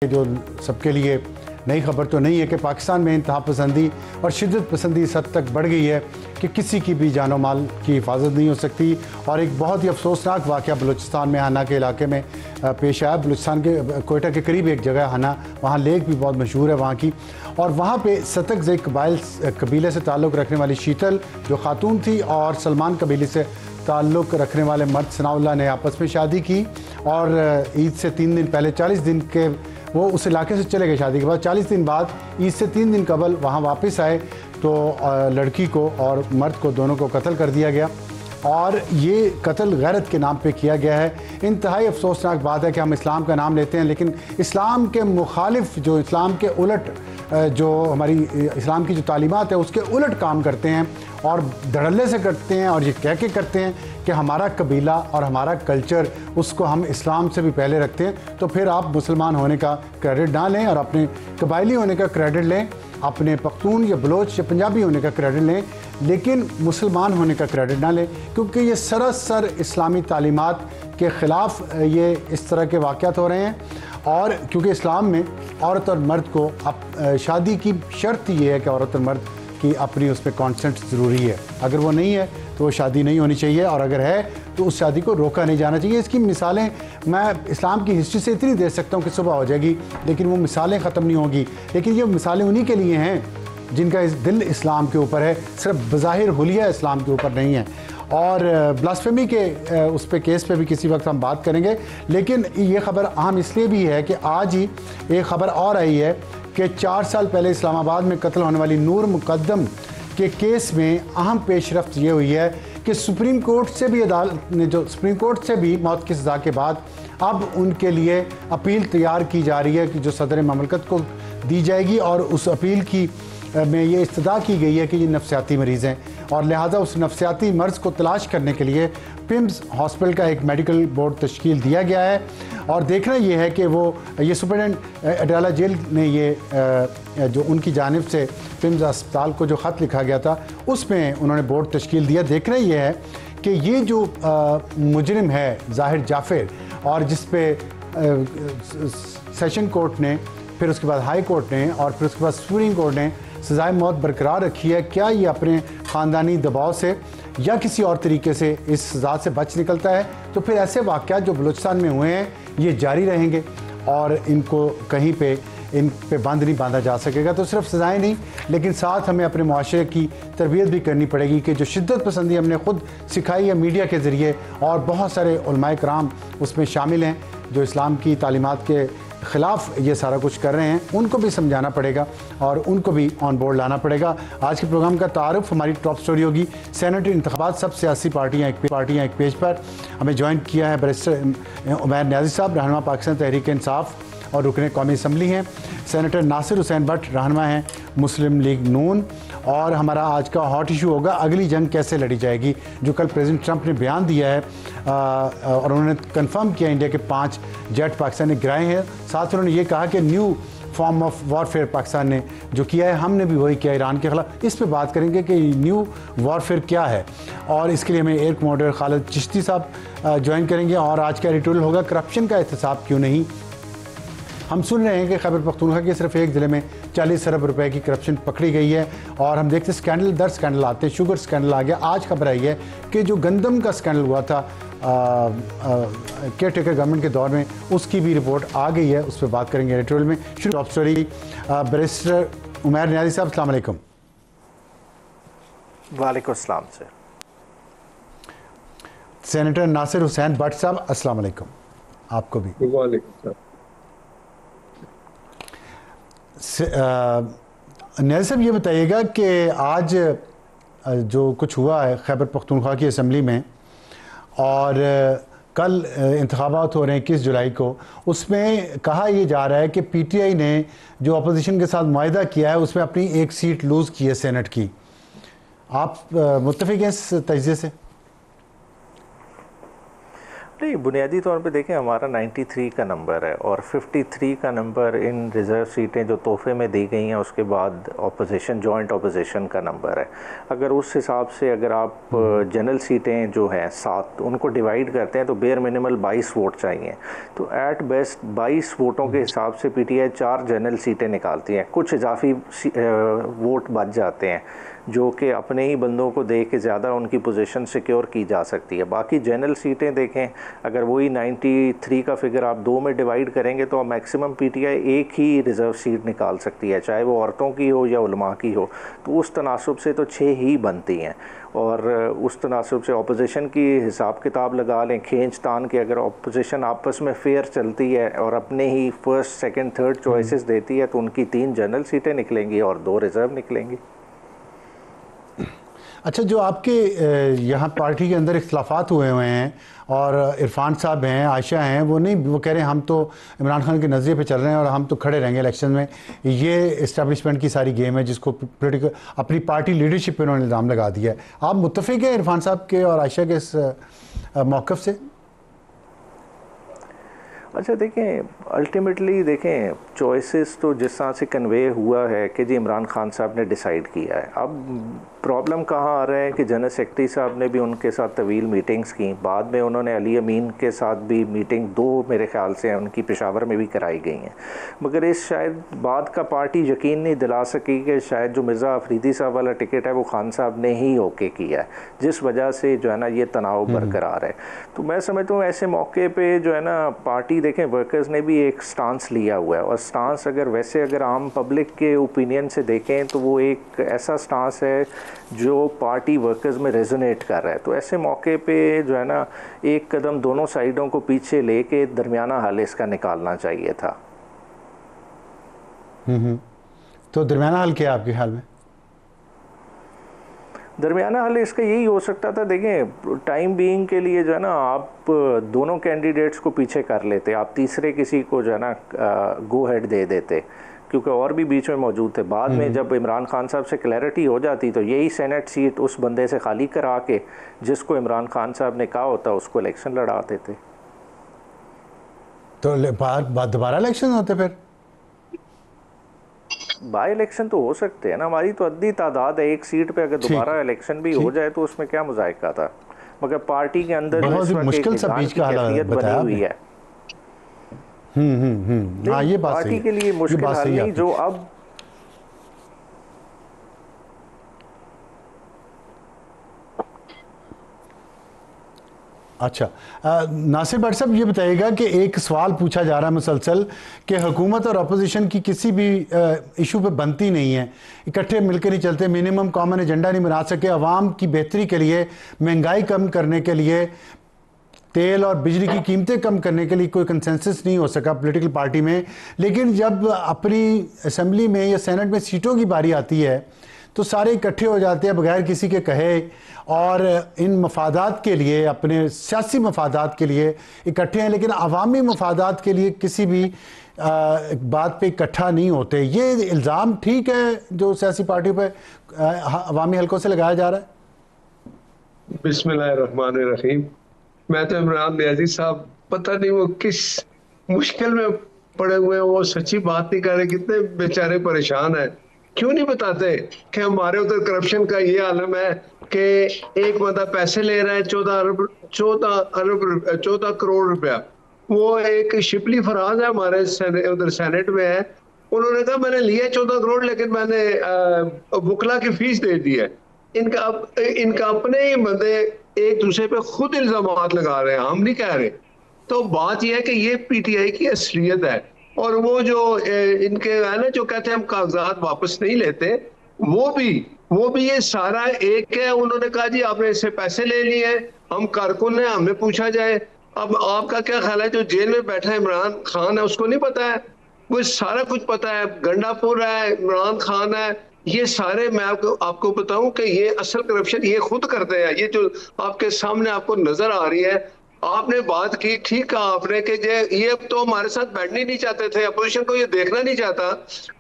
जो सबके लिए नई खबर तो नहीं है कि पाकिस्तान में इंतहा पसंदी और शिद्दत पसंदी इस हद तक बढ़ गई है कि किसी की भी जानो माल की हिफाजत नहीं हो सकती। और एक बहुत ही अफसोसनाक वाक़या बलूचिस्तान में हना के इलाके में पेश आया। बलूचिस्तान के कोयटा के करीब एक जगह हना, वहाँ लेक भी बहुत मशहूर है वहाँ की, और वहाँ पे सतकज़ई कबीले से ताल्लुक़ रखने वाली शीतल जो खातून थी और सलमान कबीले से ताल्लुक़ रखने वाले मर्द सनाउल्लाह ने आपस में शादी की। और ईद से 3 दिन पहले 40 दिन के वो उस इलाके से चले गए शादी के बाद। 40 दिन बाद ईद से 3 दिन कबल वहाँ वापस आए तो लड़की को और मर्द को दोनों को कत्ल कर दिया गया। और ये कत्ल गैरत के नाम पे किया गया है। इंतहाई अफसोसनाक बात है कि हम इस्लाम का नाम लेते हैं लेकिन इस्लाम के मुखालिफ, जो इस्लाम के उलट, जो हमारी इस्लाम की जो तालीमात है उसके उलट काम करते हैं और धड़ल्ले से करते हैं और ये कह के करते हैं कि हमारा कबीला और हमारा कल्चर उसको हम इस्लाम से भी पहले रखते हैं। तो फिर आप मुसलमान होने का क्रेडिट ना लें और अपने कबायली होने का क्रेडिट लें, अपने पख्तून या बलोच या पंजाबी होने का क्रेडिट लें, लेकिन मुसलमान होने का क्रेडिट ना लें, क्योंकि ये सरासर इस्लामी तालीमात के ख़िलाफ़ ये इस तरह के वाक़यात हो रहे हैं। और क्योंकि इस्लाम में औरत और मर्द को अब शादी की शर्त ये है कि औरत और मर्द की अपनी उसमें कॉन्सेंट ज़रूरी है। अगर वो नहीं है तो वो शादी नहीं होनी चाहिए, और अगर है तो उस शादी को रोका नहीं जाना चाहिए। इसकी मिसालें मैं इस्लाम की हिस्ट्री से इतनी दे सकता हूँ कि सुबह हो जाएगी, लेकिन वो मिसालें ख़त्म नहीं होंगी। लेकिन ये मिसालें उन्हीं के लिए हैं जिनका इस दिल इस्लाम के ऊपर है, सिर्फ बज़ाहिर हुलिया इस्लाम के ऊपर नहीं है। और ब्लास्फेमी के उस पे केस पे भी किसी वक्त हम बात करेंगे। लेकिन ये ख़बर अहम इसलिए भी है कि आज ही एक ख़बर और आई है कि 4 साल पहले इस्लामाबाद में कत्ल होने वाली नूर मुकद्दम के केस में अहम पेशरफ्त ये हुई है कि सुप्रीम कोर्ट से भी अदालत ने, जो सुप्रीम कोर्ट से भी मौत की सज़ा के बाद अब उनके लिए अपील तैयार की जा रही है कि जो सदर ममलकत को दी जाएगी। और उस अपील की में ये इस्तदा की गई है कि ये नफ्सियाती मरीज़ हैं और लिहाजा उस नफ्सियाती मर्ज़ को तलाश करने के लिए पिम्स हॉस्पिटल का एक मेडिकल बोर्ड तश्कील दिया गया है। और देखना ये है कि वो ये सुपरिटेंडेंट अडाला जेल ने ये जो उनकी जानिब से पिम्स अस्पताल को जो ख़त लिखा गया था उसमें उन्होंने बोर्ड तश्कील दिया। देखना ये है कि ये जो मुजरिम है ज़ाहिर जाफ़िर, और जिस पे सेशन कोर्ट ने, फिर उसके बाद हाई कोर्ट ने और फिर उसके बाद सुप्रीम कोर्ट ने सज़ाए मौत बरकरार रखी है, क्या ये अपने ख़ानदानी दबाव से या किसी और तरीके से इस सज़ा से बच निकलता है? तो फिर ऐसे वाक़यात जो बलूचिस्तान में हुए हैं ये जारी रहेंगे और इनको कहीं पे इन पे बंद नहीं बांधा जा सकेगा। तो सिर्फ सज़ाएँ नहीं, लेकिन साथ हमें अपने मुआशरे की तरबियत भी करनी पड़ेगी कि जो शिद्दत पसंदी हमने ख़ुद सिखाई है मीडिया के ज़रिए, और बहुत सारे उलमाए कराम उसमें शामिल हैं जो इस्लाम की तालीमात के ख़िलाफ़ ये सारा कुछ कर रहे हैं, उनको भी समझाना पड़ेगा और उनको भी ऑन बोर्ड लाना पड़ेगा। आज के प्रोग्राम का तारुफ हमारी टॉप स्टोरी होगी सेनेटरी इंतखाबात, सब सियासी पार्टियाँ एक पेज पर। हमें ज्वाइन किया है बैरिस्टर उमैर न्याज़ी साहब, रहनुमा पाकिस्तान तहरीक इंसाफ और रुकने कौमी असम्बली हैं। सेनेटर नासिर हुसैन भट्ट, रहनुमा हैं मुस्लिम लीग नून। और हमारा आज का हॉट इशू होगा अगली जंग कैसे लड़ी जाएगी, जो कल प्रेसिडेंट ट्रंप ने बयान दिया है और उन्होंने कंफर्म किया इंडिया के 5 जेट पाकिस्तान ने गिराए हैं। साथ उन्होंने ये कहा कि new form of warfare Pakistan ने जो किया है, हमने भी वही किया ईरान के ख़िलाफ़। इस पर बात करेंगे कि न्यू वॉरफेयर क्या है, और इसके लिए हमें एयर कमांडर खालिद चिश्ती साहब ज्वाइन करेंगे। और आज का एडिटोरियल होगा करप्शन का एहतसाब क्यों नहीं। हम सुन रहे हैं कि खैबर पख्तूनख्वा के सिर्फ एक ज़िले में 40 अरब रुपए की करप्शन पकड़ी गई है, और हम देखते स्कैंडल दर स्कैंडल आते हैं। शुगर स्कैंडल आ गया, आज खबर आई है कि जो गंदम का स्कैंडल हुआ था केयर टेकर गवर्नमेंट के दौर में, उसकी भी रिपोर्ट आ गई है, उस पर बात करेंगे एडिटोरियल में। Top story barrister Umair Niazi साहब, अस्सलाम वालेकुम। वालेकुम अस्सलाम सर। सेनेटर नासिर हुसैन भट्ट साहब, अस्सलाम वालेकुम। आपको भी वालेकुम सर। न्याज़ी साहब ये बताइएगा कि आज जो कुछ हुआ है खैबर पख्तूनख्वा की असम्बली में, और कल इंतखाबात हो रहे हैं 21 जुलाई को, उसमें कहा यह जा रहा है कि पीटीआई ने जो अपोजिशन के साथ मुआहिदा किया है उसमें अपनी एक सीट लूज़ की है सेनेट की। आप मुत्तफ़िक़ हैं इस तजज़िये से? नहीं, बुनियादी तौर पे देखें हमारा 93 का नंबर है और 53 का नंबर इन रिज़र्व सीटें जो तोहफे में दी गई हैं उसके बाद ऑपोजिशन, जॉइंट ऑपोजिशन का नंबर है। अगर उस हिसाब से अगर आप जनरल सीटें जो हैं 7 उनको डिवाइड करते हैं तो बेयर मिनिमल 22 वोट चाहिए। तो एट बेस्ट 22 वोटों के हिसाब से पीटीआई 4 जनरल सीटें निकालती हैं। कुछ इजाफी वोट बच जाते हैं जो कि अपने ही बंदों को दे के ज़्यादा उनकी पोजीशन सिक्योर की जा सकती है। बाकी जनरल सीटें देखें, अगर वही 93 का फिगर आप 2 में डिवाइड करेंगे तो मैक्सिमम पीटीआई एक ही रिज़र्व सीट निकाल सकती है, चाहे वो औरतों की हो या उलमा की हो। तो उस तनासब से तो 6 ही बनती हैं और उस तनासब से अपोजिशन की हिसाब किताब लगा लें, खींच तान के अगर अपोजिशन आपस में फेयर चलती है और अपने ही फर्स्ट, सेकंड, थर्ड चॉइसेस देती है तो उनकी 3 जनरल सीटें निकलेंगी और 2 रिज़र्व निकलेंगी। अच्छा, जो आपके यहाँ पार्टी के अंदर इख्तलाफात हुए हैं और इरफान साहब हैं, आयशा हैं, वो कह रहे हैं हम तो इमरान खान के नज़रिए पे चल रहे हैं और हम तो खड़े रहेंगे इलेक्शन में। ये इस्टेब्लिशमेंट की सारी गेम है जिसको पोलिटिकल अपनी पार्टी लीडरशिप पे उन्होंने इल्ज़ाम लगा दिया है। आप मुत्तफ़िक़ हैं इरफान साहब के और आयशा के इस मौक़िफ़ से? अच्छा देखें, अल्टीमेटली देखें चॉइसेस तो जिस तरह से कन्वे हुआ है कि जी इमरान खान साहब ने डिसाइड किया है। अब प्रॉब्लम कहाँ आ रहा है कि जनरल सेक्रेटरी साहब ने भी उनके साथ तवील मीटिंग्स की, बाद में उन्होंने अली अमीन के साथ भी मीटिंग 2 मेरे ख्याल से उनकी पेशावर में भी कराई गई हैं, मगर इस शायद बाद का पार्टी यकीन नहीं दिला सकी कि शायद जो मिर्ज़ा अफरीदी साहब वाला टिकट है वो खान साहब ने ही ओके किया है, जिस वजह से जो है ना ये तनाव बरकरार है। तो मैं समझता हूँ ऐसे मौके पर जो है ना पार्टी देखें वर्कर्स ने भी एक स्टांस लिया हुआ है और स्टांस अगर आम पब्लिक के ओपिनियन से देखें तो वो एक ऐसा स्टांस है जो पार्टी वर्कर्स में रेजोनेट कर रहा है। तो ऐसे मौके पे जो है ना एक कदम दोनों साइडों को पीछे लेके दरमियाना हल इसका निकालना चाहिए था। तो दरमियाना हल क्या आपके ख्याल में? दरमियाना हल इसका यही हो सकता था, देखें टाइम बीइंग के लिए जो है ना आप दोनों कैंडिडेट्स को पीछे कर लेते, आप तीसरे किसी को जो है ना गो हेड दे देते, क्योंकि और भी बीच में मौजूद थे। बाद में जब इमरान खान साहब से क्लैरिटी हो जाती तो यही सेनेट सीट उस बंदे से खाली करा के जिसको इमरान खान साहब ने कहा होता उसको इलेक्शन लड़ाते थे। तो दोबारा इलेक्शन होते, फिर बाई इलेक्शन तो हो सकते हैं ना, हमारी तो अद्दी तादाद है एक सीट पे, अगर दोबारा इलेक्शन भी हो जाए तो उसमें क्या मुजाहिका था। मगर पार्टी के अंदर मुश्किल सा बीच का हालात बनी हुई है। हाँ, ये बात पार्टी के लिए मुश्किल हाल नहीं जो अब अच्छा, नासिर भट्ट साहब ये बताइएगा कि एक सवाल पूछा जा रहा है मुसलसल कि हुकूमत और अपोजिशन की किसी भी इशू पे बनती नहीं है, इकट्ठे मिलकर नहीं चलते, मिनिमम कॉमन एजेंडा नहीं बना सके, आवाम की बेहतरी के लिए, महंगाई कम करने के लिए, तेल और बिजली की कीमतें कम करने के लिए कोई कंसेंसस नहीं हो सका पॉलिटिकल पार्टी में। लेकिन जब अपनी असेंबली में या सेनेट में सीटों की बारी आती है तो सारे इकट्ठे हो जाते हैं बगैर किसी के कहे और इन मफादात के लिए, अपने सियासी मफादात के लिए इकट्ठे हैं, लेकिन अवामी मफादात के लिए किसी भी बात पे इकट्ठा नहीं होते। ये इल्ज़ाम ठीक है जो सियासी पार्टियों पे अवामी हलकों से लगाया जा रहा है? बिस्मिल्लाहिर्रहमानिर्रहीम। मैं तो इमरान नियाज़ी साहब पता नहीं वो किस मुश्किल में पड़े हुए हैं, वो सच्ची बात नहीं कर रहे, कितने बेचारे परेशान हैं। क्यों नहीं बताते कि हमारे उधर करप्शन का ये आलम है कि एक बंदा पैसे ले रहा है 14 करोड़ रुपया। वो एक शिपली फराज है हमारे उधर सेनेट में है, उन्होंने कहा मैंने लिया 14 करोड़ लेकिन मैंने वकला की फीस दे दी है। इनका अपने ही बंदे एक दूसरे पे खुद इल्जामात लगा रहे हैं, हम नहीं कह रहे। तो बात यह है कि ये पीटीआई की असलियत है। और वो जो इनके है ना जो कहते हैं हम कागजात वापस नहीं लेते, वो भी ये सारा एक है। उन्होंने कहा जी आपने इससे पैसे ले लिए, हम कारकुन हैं, हमें पूछा जाए। अब आपका क्या ख्याल है जो जेल में बैठा है इमरान खान है, उसको नहीं पता है? वो सारा कुछ पता है। गंडापुर है, इमरान खान है, ये सारे मैं आपको बताऊं कि ये असल करप्शन ये खुद करते हैं। ये जो आपके सामने आपको नजर आ रही है, आपने बात की, ठीक कहा आपने कि ये तो हमारे साथ बैठने नहीं चाहते थे, अपोजिशन को ये देखना नहीं चाहता।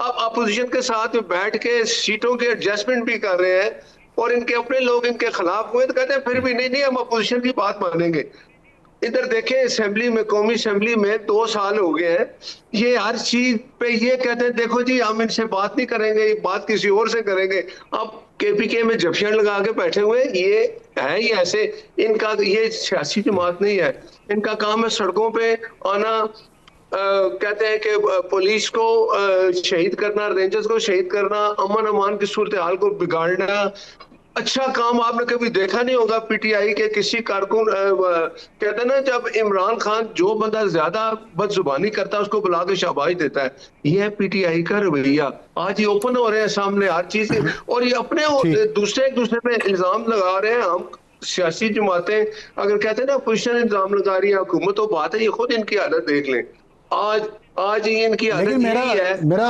अब अपोजिशन के साथ बैठ के सीटों के एडजस्टमेंट भी कर रहे हैं और इनके अपने लोग इनके खिलाफ हुए तो कहते हैं फिर भी नहीं हम अपोजिशन की बात मानेंगे। इधर देखें असेंबली में, कौमी असेंबली में 2 साल हो गए हैं, ये हर चीज पे ये कहते हैं देखो जी हम इनसे बात नहीं करेंगे, बात किसी और से करेंगे। अब केपीके में जफ्फियां लगा के बैठे हुए, ये है ही ऐसे। इनका ये सियासी जमात नहीं है, इनका काम है सड़कों पे आना, कहते हैं कि पुलिस को शहीद करना, रेंजर्स को शहीद करना, अमन अमान की सूरत हाल को बिगाड़ना। अच्छा काम आपने कभी देखा नहीं होगा पीटीआई के किसी कारकुन, कहते हैं ना जब इमरान खान जो बंदा ज्यादा बदजुबानी करता है उसको बुला के शाबाश देता है, ये है पीटीआई का रवैया। आज ये ओपन हो रहे हैं सामने हर चीज, और ये अपने दूसरे एक दूसरे पे इल्जाम लगा रहे हैं। हम सियासी जमातें अगर कहते हैं ना अपोजिशन इल्जाम लगा रही है, हुकूमत तो बात है, ये खुद इनकी हालत देख लें। आज आज ये इनकी हालत लेकिन यही है मेरा